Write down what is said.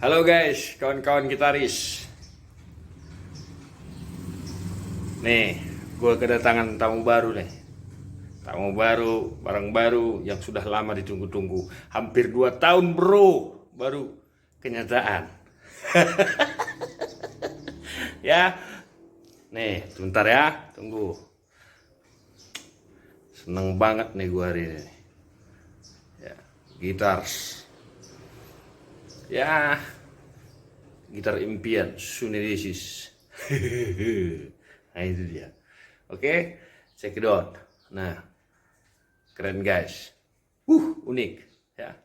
Halo guys, kawan-kawan gitaris. Nih, gue kedatangan tamu baru nih. Tamu baru, barang baru yang sudah lama ditunggu-tunggu. Hampir 2 tahun bro, baru kenyataan. Ya, nih sebentar ya, tunggu. Seneng banget nih gue hari ini. Ya, gitars. Ya, gitar impian Sunedesis. Nah itu dia. Oke, check it out. Nah, keren guys. Unik ya.